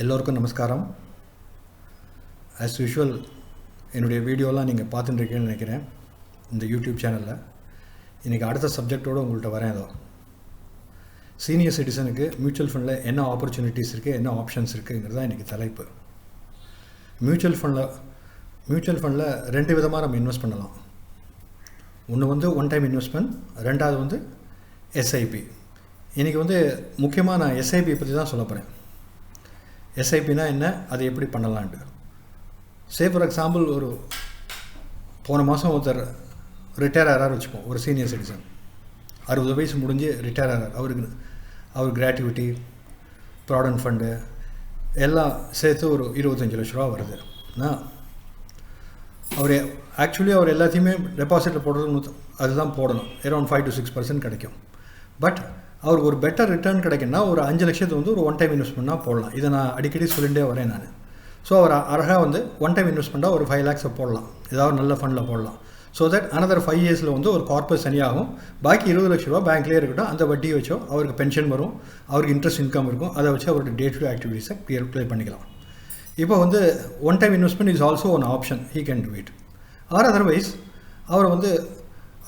எல்லோருக்கும் நமஸ்காரம். As usual என்னுடைய வீடியோலாம் நீங்கள் பார்த்துட்டுருக்கீங்கன்னு நினைக்கிறேன் இந்த யூடியூப் சேனலில். இன்றைக்கி அடுத்த சப்ஜெக்டோடு உங்கள்கிட்ட வரேன். ஏதோ சீனியர் சிட்டிசனுக்கு மியூச்சுவல் ஃபண்டில் என்ன ஆப்பர்ச்சுனிட்டிஸ் இருக்குது, என்ன ஆப்ஷன்ஸ் இருக்குங்கிறது தான் இன்றைக்கி தலைப்பு. மியூச்சுவல் ஃபண்டில் ரெண்டு விதமாக நம்ம இன்வெஸ்ட் பண்ணலாம். ஒன்று ஒன் டைம் இன்வெஸ்ட்மெண்ட், ரெண்டாவது எஸ்ஐபி. இன்றைக்கி முக்கியமாக நான் எஸ்ஐபி பற்றி தான் சொல்ல போகிறேன். எஸ்ஐபினா என்ன, அதை எப்படி பண்ணலான்ட்டு. ஃபார் எக்ஸாம்பிள், ஒரு போன மாதம் ஒருத்தர் ரிட்டையர் ஆகிறார் வச்சுப்போம். ஒரு சீனியர் சிட்டிசன் 60 வயசு முடிஞ்சு ரிட்டையர் ஆகிறார். அவர் கிராட்டிவிட்டி, ப்ராவிடன்ட் ஃபண்டு எல்லாம் சேர்த்து ஒரு 25 லட்ச ரூபா வருதுன்னா, அவர் எல்லாத்தையுமே டெபாசிட்டில் போடுறது அதுதான் போடணும். அரௌண்ட் 5 to 6% கிடைக்கும். பட் அவருக்கு ஒரு பெட்டர் ரிட்டர்ன் கிடைக்குன்னா ஒரு 5 லட்சத்து ஒரு ஒன் டைம் இன்வெஸ்ட்மெண்ட்டாக போடலாம். இதை நான் அடிக்கடி சொல்லிகிட்டே வரேன் நான். ஸோ அவர் அழகாக ஒன் டைம் இன்வெஸ்ட்மெண்ட்டாக ஒரு 5 lakhs போடலாம், ஏதாவது நல்ல ஃபண்டில் போடலாம். ஸோ தட் அனதர் 5 yearsல ஒரு கார்பஸ் தனியாகும். பாக்கி 20 லட்ச ரூபா பேங்க்லேயே இருக்கட்டும். அந்த வட்டியை வச்சோ அவருக்கு பென்ஷன் வரும், அவருக்கு இன்ட்ரெஸ்ட் இன்கம் இருக்கும். அதை வச்சு அவருடைய டே டு டே ஆக்டிவிட்டீஸை ப்ளே பண்ணிக்கலாம். இப்போ one time investment is also one option. He can do it. Or otherwise அவர்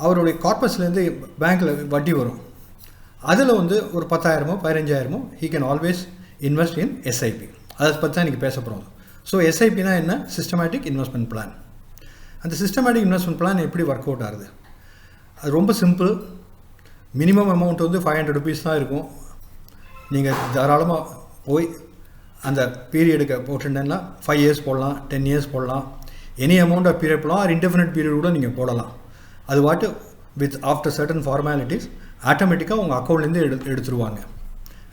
அவருடைய கார்பஸ்லேருந்து பேங்க்கில் வட்டி வரும். அதில் ஒரு 10,000 15,000 he can always invest in SIP. அதை பற்றி தான் இன்றைக்கி பேச போகிறோம். ஸோ எஸ்ஐபினா என்ன? Systematic investment plan. அந்த சிஸ்டமேட்டிக் இன்வெஸ்ட்மெண்ட் பிளான் எப்படி ஒர்க் அவுட் ஆகுது? அது ரொம்ப சிம்பிள். மினிமம் அமௌண்ட் 500 rupees தான் இருக்கும். நீங்கள் தாராளமாக போய் அந்த பீரியடுக்கு போட்டுட்டேன்னா 5 years போடலாம், 10 years போடலாம், எனி அமௌண்ட் ஆஃப் பீரியட் போடலாம். ஆர் இன்டெஃபினட் பீரியட் கூட நீங்கள் போடலாம். அது வாட்டு வித் ஆஃப்டர் சர்டன் ஃபார்மாலிட்டிஸ் ஆட்டோமேட்டிக்காக உங்கள் அக்கௌண்ட்லேருந்து எடுத்துருவாங்க.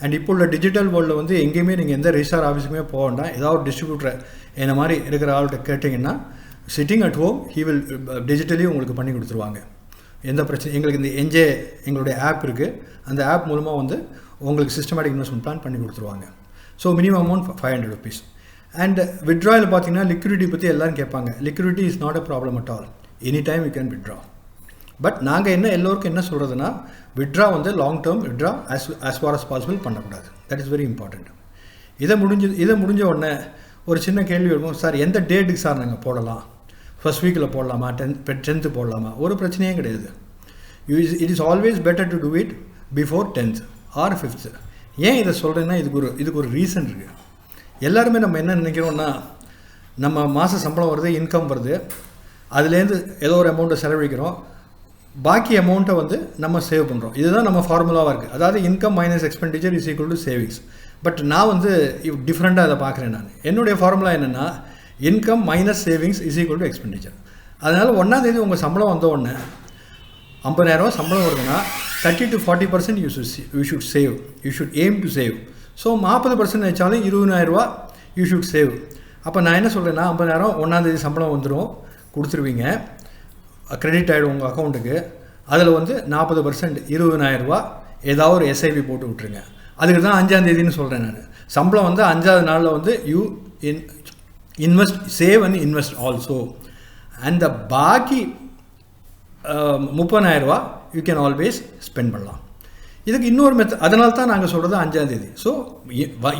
அண்ட் இப்போ உள்ள டிஜிட்டல் வேர்ல்டில் எங்கேயுமே நீங்கள் எந்த ரெஜிஸ்டார் ஆஃபீஸுக்குமே போக வேண்டாம். ஏதாவது ஒரு டிஸ்ட்ரிபியூட்டர் என்ன மாதிரி இருக்கிற ஆள்கிட்ட கேட்டிங்கன்னா, sitting at home he will digitally உங்களுக்கு பண்ணி கொடுத்துருவாங்க. எந்த பிரச்சனை. எங்களுக்கு இந்த எங்களுடைய ஆப் இருக்குது. அந்த ஆப் மூலமாக உங்களுக்கு சிஸ்டமேட்டிக் இன்வெஸ்ட்மெண்ட் பிளான் பண்ணி கொடுத்துருவாங்க. So minimum amount 500 rupees. And வித்ட்ராயில் பார்த்தீங்கன்னா லிக்விடிட்டி பற்றி எல்லோரும் கேட்பாங்க. Liquidity is not a problem at all. Any time you can withdraw. But நாங்கள் எல்லோருக்கும் என்ன சொல்கிறதுனா, withdraw long term withdraw as far as possible பண்ணக்கூடாது. That is very important. இதை முடிஞ்ச உடனே ஒரு சின்ன கேள்வி இருக்கும். சார், எந்த டேட்டுக்கு சார் நாங்கள் போடலாம்? ஃபர்ஸ்ட் வீக்கில் போடலாமா, 10th போடலாமா? ஒரு பிரச்சனையும் கிடையாது. It is always better to do it before 10th or 5th. ஏன் இதை சொல்கிறேன்னா, இதுக்கு ஒரு ரீசன் இருக்குது. எல்லாருமே நம்ம என்ன நினைக்கிறோன்னா, நம்ம மாத சம்பளம் வருது, இன்கம் வருது, அதுலேருந்து ஏதோ ஒரு அமௌண்ட்டை செலவழிக்கிறோம், பாக்கி அமௌண்ட்டை நம்ம சேவ் பண்ணுறோம். இதுதான் நம்ம ஃபார்முலாவாக இருக்குது. அதாவது income minus expenditure is equal to savings. But நான் டிஃப்ரெண்ட்டாக அதை பார்க்குறேன். நான் என்னுடைய ஃபார்முலா என்னென்னா, income minus savings is equal to expenditure. அதனால் 1ஆம் தேதி உங்கள் சம்பளம் வந்த உடனே 50,000 சம்பளம் வருதுன்னா 30 to 40% you should save. You should aim to save. So 40% வச்சாலும் 20,000 யூ ஷுட் சேவ். அப்போ நான் என்ன சொல்கிறேன்னா, 50,000 1ஆம் தேதி சம்பளம் வந்துடும், கொடுத்துருவீங்க, கிரெடிட் ஆகிடும் உங்கள் அக்கௌண்ட்டுக்கு. அதில் 40% 20,000 ஏதாவது ஒரு எஸ்ஐபி போட்டு விட்ருங்க. அதுக்கு தான் 5ஆம் தேதின்னு சொல்கிறேன் நான். சம்பளம் 5வது நாளில் you invest, save and invest also. அந்த பாக்கி 30,000 யூ கேன் ஆல்வேஸ் ஸ்பெண்ட் பண்ணலாம். இதுக்கு இன்னொரு மெத்தட். அதனால தான் நாங்கள் சொல்கிறது 5ஆம் தேதி. ஸோ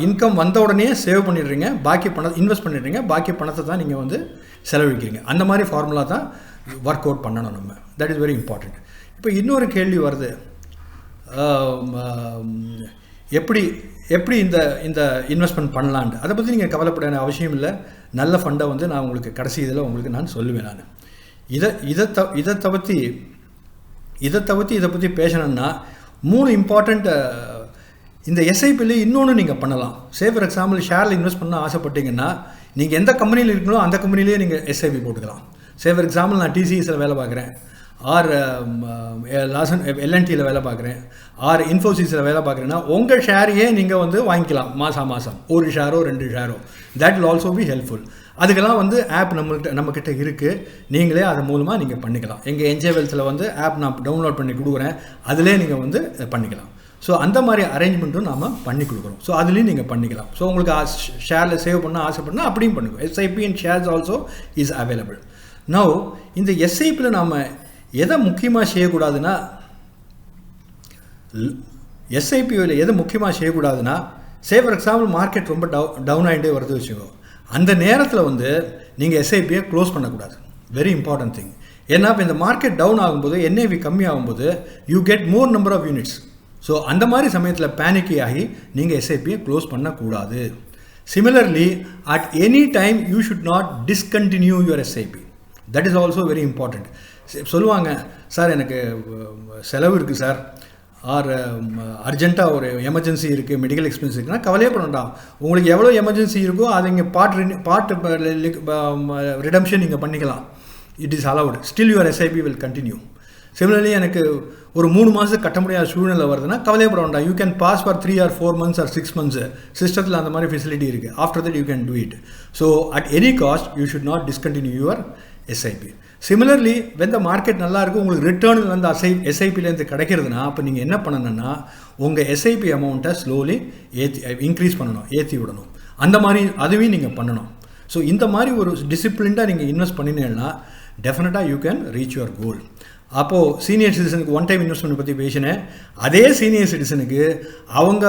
இன்கம் வந்த உடனே சேவ் பண்ணிடுறீங்க, பாக்கி பணத்தை இன்வெஸ்ட் பண்ணிடுறீங்க, பாக்கி பணத்தை தான் நீங்கள் செலவழிக்கிறீங்க. அந்த மாதிரி ஃபார்முலா தான் ஒர்க் அவுட் பண்ணணும் நம்ம. That is very important. இப்போ இன்னொரு கேள்வி வருது, எப்படி இந்த இன்வெஸ்ட்மெண்ட் பண்ணலான்ட்டு. அதை பற்றி நீங்கள் கவலைப்பட அவசியம் இல்லை. நல்ல ஃபண்டை நான் உங்களுக்கு கடைசி இதில் உங்களுக்கு நான் சொல்லுவேன். நான் இதை பற்றி பேசணுன்னா 3 இம்பார்ட்டண்ட். இந்த எஸ்ஐபியில் இன்னொன்று நீங்கள் பண்ணலாம். ஃபார் எக்ஸாம்பிள், ஷேரில் இன்வெஸ்ட் பண்ண ஆசைப்பட்டீங்கன்னா, நீங்கள் எந்த கம்பெனியில் இருக்கீங்களோ அந்த கம்பெனிலேயே நீங்கள் எஸ்ஐபி போட்டுக்கலாம். ஃபார் எக்ஸாம்பிள், நான் டிசிஎஸில் வேலை பார்க்குறேன், ஆர் எல்என்டியில் வேலை பார்க்குறேன், ஆர் இன்ஃபோசிஸில் வேலை பார்க்குறேன்னா உங்கள் ஷேரையே நீங்கள் வாங்கிக்கலாம். மாதம் ஒரு ஷேரோ 2 ஷேரோ. That will also be helpful. அதுக்கெல்லாம் ஆப் நம்மக்கிட்ட இருக்குது. நீங்களே அது மூலமாக நீங்கள் பண்ணிக்கலாம். எங்கள் என்ஜே வெல்த்தில் ஆப் நான் டவுன்லோட் பண்ணி கொடுக்குறேன், அதிலே நீங்கள் பண்ணிக்கலாம். ஸோ அந்த மாதிரி அரேஞ்ச்மெண்ட்டும் நாம் பண்ணி கொடுக்குறோம். ஸோ அதுலேயும் நீங்கள் பண்ணிக்கலாம். ஸோ உங்களுக்கு ஷேரில் சேவ் பண்ண ஆசைப்படனா அப்படியும் பண்ணிக்கலாம். SIP and shares also is available. Now இந்த எஸ்ஐபியில் நாம் எதை முக்கியமாக செய்யக்கூடாதுன்னா, எஸ்ஐபியில் எது முக்கியமாக செய்யக்கூடாதுன்னா, சே ஃபார் எக்ஸாம்பிள் மார்க்கெட் ரொம்ப டவுன் ஆகிட்டே வருது வச்சுக்கோ, அந்த நேரத்தில் வந்து நீங்கள் எஸ்ஐபியை க்ளோஸ் பண்ணக்கூடாது. Very important thing. ஏன்னா இப்போ இந்த மார்க்கெட் டவுன் ஆகும்போது என்ஏவி கம்மி ஆகும்போது you get more number of units. So அந்த மாதிரி சமயத்தில் பேனிக்கி ஆகி நீங்கள் எஸ்ஐபியை க்ளோஸ் பண்ணக்கூடாது. Similarly at any time you should not discontinue your SIP. That is also very important. சொல்லுவாங்க, சார் எனக்கு செலவு இருக்குது சார், ஆர் அர்ஜென்ட்டாக ஒரு எமர்ஜென்சி இருக்குது, மெடிக்கல் எக்ஸ்பென்ஸ் இருக்குன்னா கவலையே பண்ண வேண்டாம். உங்களுக்கு எவ்வளோ எமர்ஜென்சி இருக்கோ அதை இங்கே பார்ட் ரிடம்ஷன் நீங்கள் பண்ணிக்கலாம். It is allowed. Still your SIP will continue. Similarly எனக்கு ஒரு 3 மாதத்துக்கு கட்ட முடியாத சூழ்நிலை வருதுன்னா கவலையப்பட வேண்டாம். You can pause for 3 or 4 months or 6 months. சிஸ்டத்தில் அந்த மாதிரி ஃபெசிலிட்டி இருக்குது. After that you can do it. So at any cost you should not discontinue your SIP. Similarly when the market நல்லா இருக்கும், உங்களுக்கு ரிட்டர்ன் வந்து எஸ்ஐபிலேருந்து கிடைக்கிறதுனா அப்போ நீங்கள் என்ன பண்ணணும்னா உங்கள் எஸ்ஐபி அமௌண்ட்டை ஸ்லோலி இன்க்ரீஸ் பண்ணணும், ஏற்றி விடணும். அந்த மாதிரி அதுவே நீங்கள் பண்ணணும். ஸோ இந்த மாதிரி ஒரு டிசிப்ளின்டாக நீங்கள் இன்வெஸ்ட் பண்ணினீங்கன்னா டெஃபினட்டாக you can reach your goal. அப்போது சீனியர் சிட்டிசனுக்கு ஒன் டைம் இன்வெஸ்ட்மெண்ட் பற்றி பேசினேன். அதே சீனியர் சிட்டிசனுக்கு அவங்க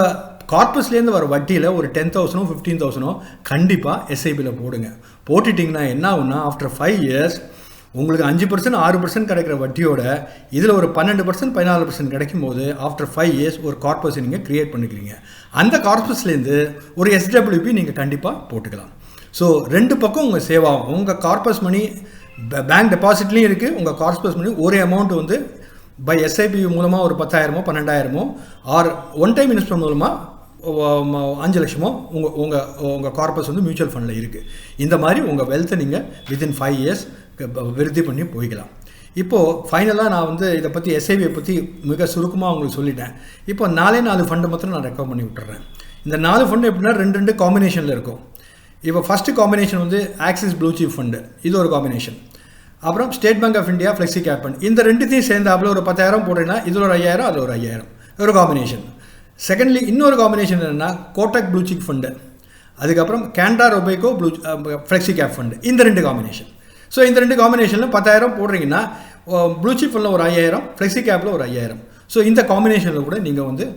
கார்பஸ்லேருந்து வர வட்டியில் ஒரு 10,000 15,000 கண்டிப்பாக எஸ்ஐபியில் போடுங்க. போட்டுட்டிங்கன்னா என்ன ஆகுன்னா ஆஃப்டர் 5 years உங்களுக்கு 5% 6% கிடைக்கிற வட்டியோட இதில் ஒரு 12% 14% கிடைக்கும் போது ஆஃப்டர் 5 years ஒரு கார்பஸை நீங்கள் க்ரியேட் பண்ணிக்கிறீங்க. அந்த கார்பஸ்லேருந்து ஒரு எஸ்டபிள்யூபி நீங்கள் கண்டிப்பாக போட்டுக்கலாம். ஸோ 2 பக்கம் உங்கள் சேவ் ஆகும். உங்கள் கார்பஸ் மணி பேங்க் டெபாசிட்லேயும் இருக்குது, உங்கள் கார்பஸ் மணி ஒரே அமௌண்ட் வந்து பை எஸ்ஐபி மூலமாக ஒரு 10,000 12,000 ஆர் ஒன் டைம் இன்வெஸ்ட்மெண்ட் மூலமாக 5 லட்சமோ உங்கள் கார்பஸ் வந்து மியூச்சுவல் ஃபண்டில் இருக்குது. இந்த மாதிரி உங்கள் வெல்த்தை நீங்கள் வித்தின் 5 years விருத்தி பண்ணி போய்க்கலாம். இப்போது ஃபைனலாக நான் வந்து இதை பற்றி எஸ்ஐபியை பற்றி மிக சுருக்கமாக உங்களுக்கு சொல்லிட்டேன். இப்போ 4 ஃபண்டு மாத்திரம் நான் ரெக்கமெண்ட் பண்ணி விட்டுறேன். இந்த 4 ஃபண்டு எப்படின்னா 2 காம்பினேஷனில் இருக்கும். இப்போ ஃபஸ்ட்டு காம்பினேஷன் வந்து ஆக்சிஸ் ப்ளூ சீப் ஃபண்டு, இது ஒரு காம்பினேஷன். அப்புறம் State Bank of India Flexi Cap Fund. இந்த 2த்தையும் சேர்ந்தாப்புல ஒரு 10,000 போட்டீங்கன்னா இதில் ஒரு 5,000 அதில் ஒரு 5,000 ஒரு காம்பினேஷன். செகண்ட்லி இன்னொரு காம்பினேஷன் என்னென்னா கோட்டக் ப்ளூ சீப் ஃபண்டு, அதுக்கப்புறம் கேனரா ரொபேகோ ஃப்ளெக்ஸி கேப் ஃபண்டு. இந்த 2 காம்பினேஷன். ஸோ இந்த 2 காம்பினேஷனில் 10,000 போடுறீங்கன்னா ப்ளூ சீப் ஃபண்டில் ஒரு 5,000, ஃப்ளெக்ஸி கேப்பில் ஒரு 5,000. ஸோ இந்த காம்பினேஷனில் கூட நீங்கள் வந்து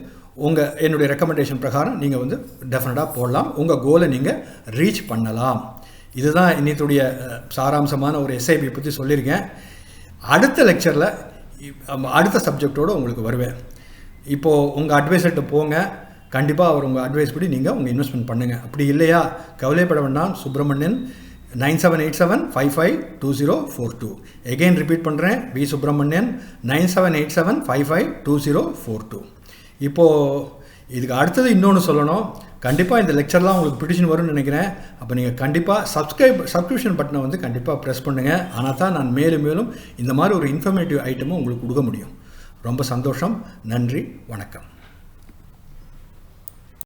என்னுடைய ரெக்கமெண்டேஷன் பிரகாரம் நீங்கள் வந்து டெஃபினட்டாக போடலாம். உங்கள் கோலை நீங்கள் ரீச் பண்ணலாம். இதுதான் இன்னைக்குடைய சாராம்சமான ஒரு எஸ்ஐபி பற்றி சொல்லியிருக்கேன். அடுத்த லெக்சரில் அடுத்த சப்ஜெக்டோடு உங்களுக்கு வருவேன். இப்போது உங்கள் அட்வைசர்கிட்ட போங்க, கண்டிப்பாக அவர் உங்கள் அட்வைஸ் படி நீங்கள் உங்கள் இன்வெஸ்ட்மெண்ட் பண்ணுங்கள். அப்படி இல்லையா கவலைப்பட வேண்டாம். சுப்பிரமணியன் 9787552042. எகெயின் ரிப்பீட் பண்ணுறேன், வி சுப்பிரமணியன் 9787552042. இப்போது இதுக்கு அடுத்தது இன்னொன்று சொல்லணும். கண்டிப்பாக இந்த லெக்சர்லாம் உங்களுக்கு பிடிச்சின்னு வரும்னு நினைக்கிறேன். அப்போ நீங்கள் கண்டிப்பாக சப்ஸ்கிரிப்ஷன் பட்டனை வந்து கண்டிப்பாக ப்ரெஸ் பண்ணுங்கள். ஆனால் தான் நான் மேலும் மேலும் இந்த மாதிரி ஒரு இன்ஃபர்மேட்டிவ் ஐட்டமும் உங்களுக்கு கொடுக்க முடியும். ரொம்ப சந்தோஷம். நன்றி, வணக்கம்.